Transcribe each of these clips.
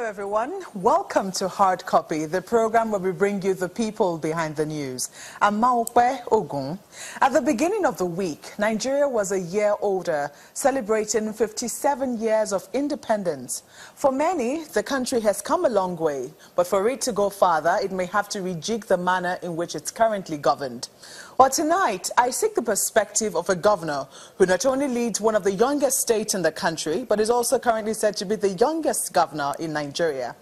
everyone. Welcome to Hard Copy, the program where we bring you the people behind the news. I'm Maokwe Ogun. At the beginning of the week, Nigeria was a year older, celebrating 57 years of independence. For many, the country has come a long way, but for it to go farther, it may have to rejig the manner in which it's currently governed. Well, tonight, I seek the perspective of a governor who not only leads one of the youngest states in the country, but is also currently said to be the youngest governor in Nigeria.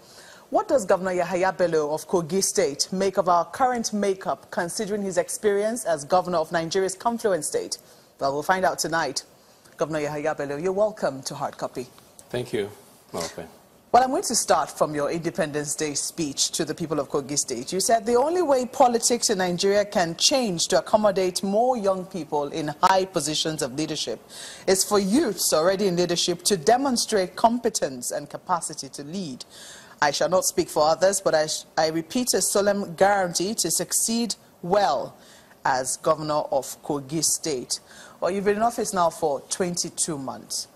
What does Governor Bello of Kogi State make of our current makeup, considering his experience as governor of Nigeria's confluent state? Well, we'll find out tonight. Governor Bello, you're welcome to Hard Copy. Thank you. Okay. Well, I'm going to start from your Independence Day speech to the people of Kogi State. You said the only way politics in Nigeria can change to accommodate more young people in high positions of leadership is for youths already in leadership to demonstrate competence and capacity to lead. I shall not speak for others, but I repeat a solemn guarantee to succeed well as governor of Kogi State. Well, you've been in office now for 22 months.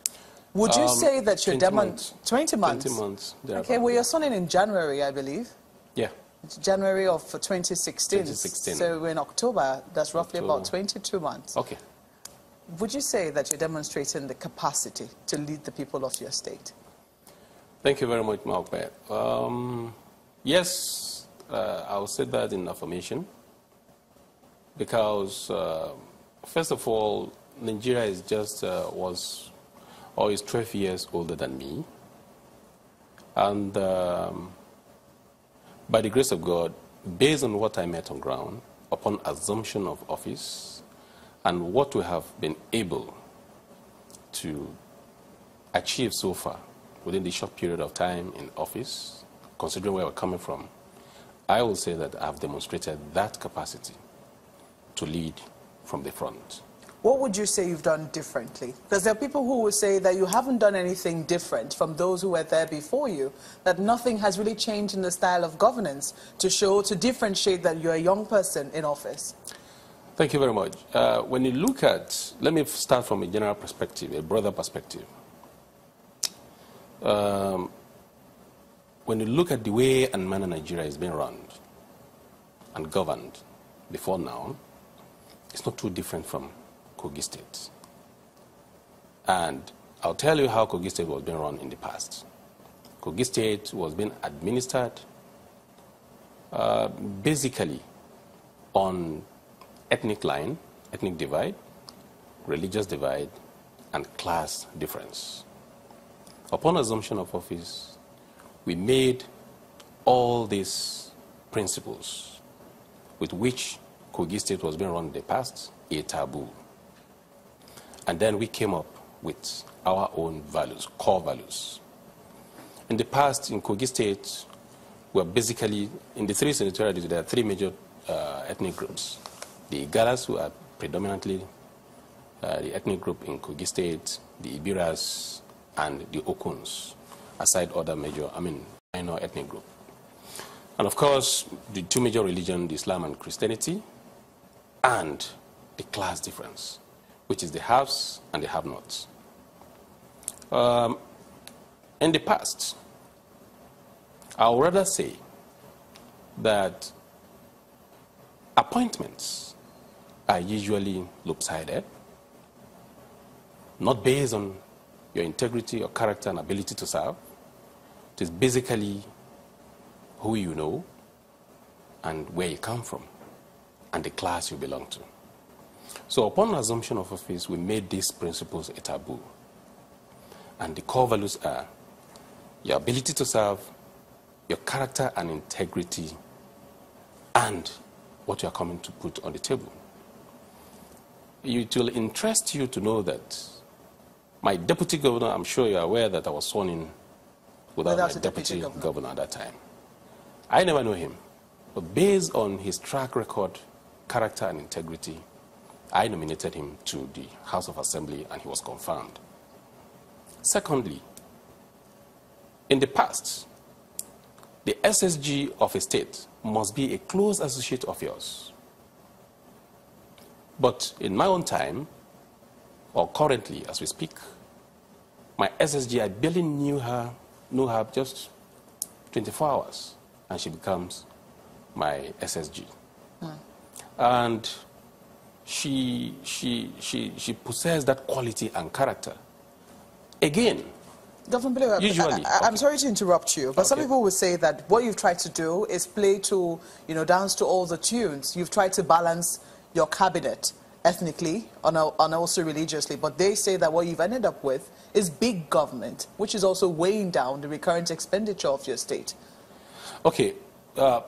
Would you say that you're 20 months. 20 months? 20 months. Okay, well, you're sworn in January, I believe. Yeah. It's January of 2016. 2016. So in October, that's roughly about 22 months. Okay. Would you say that you're demonstrating the capacity to lead the people of your state? Thank you very much, Maokwe. Yes, I'll say that in affirmation because, first of all, Nigeria is just is 12 years older than me. And by the grace of God, based on what I met on ground, upon assumption of office, and what we have been able to achieve so far within the short period of time in office, considering where we're coming from, I will say that I've demonstrated that capacity to lead from the front. What would you say you've done differently? Because there are people who will say that you haven't done anything different from those who were there before you, that nothing has really changed in the style of governance to differentiate that you're a young person in office. Thank you very much. When you look at, let me start from a general perspective, a broader perspective. When you look at the way and manner Nigeria is being run and governed before now, it's not too different from Kogi State. And I'll tell you how Kogi State was being run in the past. Kogi State was being administered basically on ethnic line, ethnic divide, religious divide, and class difference. Upon assumption of office, we made all these principles with which Kogi State was being run in the past a taboo. And then we came up with our own values, core values. In the past, in Kogi State, we are basically, in the three senatorial districts, there are three major ethnic groups. The Igalas, who are predominantly the ethnic group in Kogi State, the Ibiras, and the Okuns, aside other minor ethnic group. And of course, the two major religions, Islam and Christianity, and the class difference, which is the haves and the have-nots. In the past, I would rather say that appointments are usually lopsided, not based on your integrity, your character, and ability to serve. It is basically who you know and where you come from and the class you belong to. So upon assumption of office, we made these principles a taboo. And the core values are your ability to serve, your character and integrity, and what you are coming to put on the table. It will interest you to know that my deputy governor, I'm sure you're aware that I was sworn in without my deputy governor at that time. I never knew him. But based on his track record, character and integrity, I nominated him to the House of Assembly and he was confirmed. Secondly, in the past, the SSG of a state must be a close associate of yours. But in my own time, or currently as we speak, my SSG, I barely knew her just 24 hours, and she becomes my SSG. And she possesses that quality and character. Again, Bello, usually, I'm sorry to interrupt you, but some people would say that what you've tried to do is play to, dance to all the tunes. You've tried to balance your cabinet ethnically and also religiously, but they say that what you've ended up with is big government, which is also weighing down the recurrent expenditure of your state. Okay,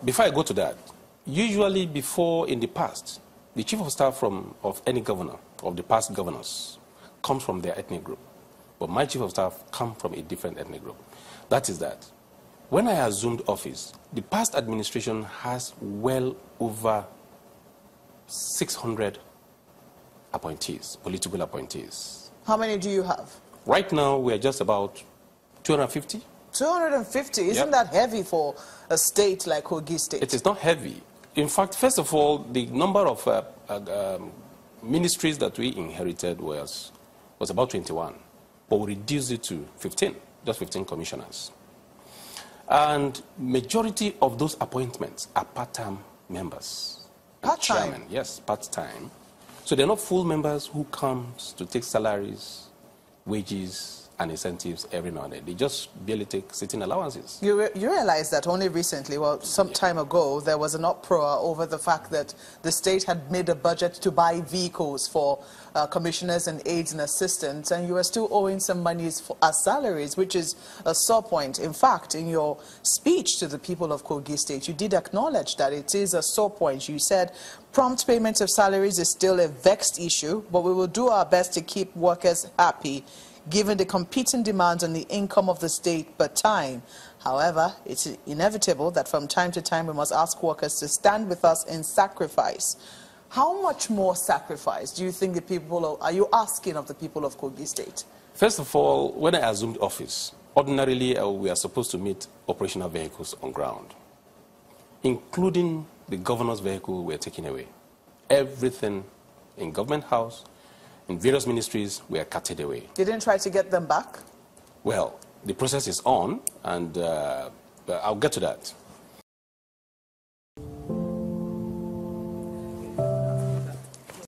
before I go to that, usually before in the past, the chief of staff of any governor, of the past governors, comes from their ethnic group. But my chief of staff comes from a different ethnic group. That is that when I assumed office, the past administration has well over 600 appointees, political appointees. How many do you have? Right now, we are just about 250. 250? Isn't that heavy for a state like Kogi State? It is not heavy. In fact, first of all, the number of ministries that we inherited was about 21. But we reduced it to 15, just 15 commissioners. And majority of those appointments are part-time members. Part-time? Yes, part-time. So they're not full members who comes to take salaries, wages, and incentives every now and then. They just barely take sitting allowances. You realize that only recently, well, some time ago, there was an uproar over the fact that the state had made a budget to buy vehicles for commissioners and aides and assistants, and you are still owing some monies as salaries, which is a sore point. In fact, in your speech to the people of Kogi State, you did acknowledge that it is a sore point. You said prompt payment of salaries is still a vexed issue, but we will do our best to keep workers happy, given the competing demands on the income of the state per time. However, it's inevitable that from time to time we must ask workers to stand with us in sacrifice. How much more sacrifice do you think the people are you asking of the people of Kogi State? First of all, when I assumed office, ordinarily we are supposed to meet operational vehicles on ground, including the governor's vehicle we're taking away. Everything in government house, in various ministries, we are carted away. You didn't try to get them back? Well, the process is on, and I'll get to that.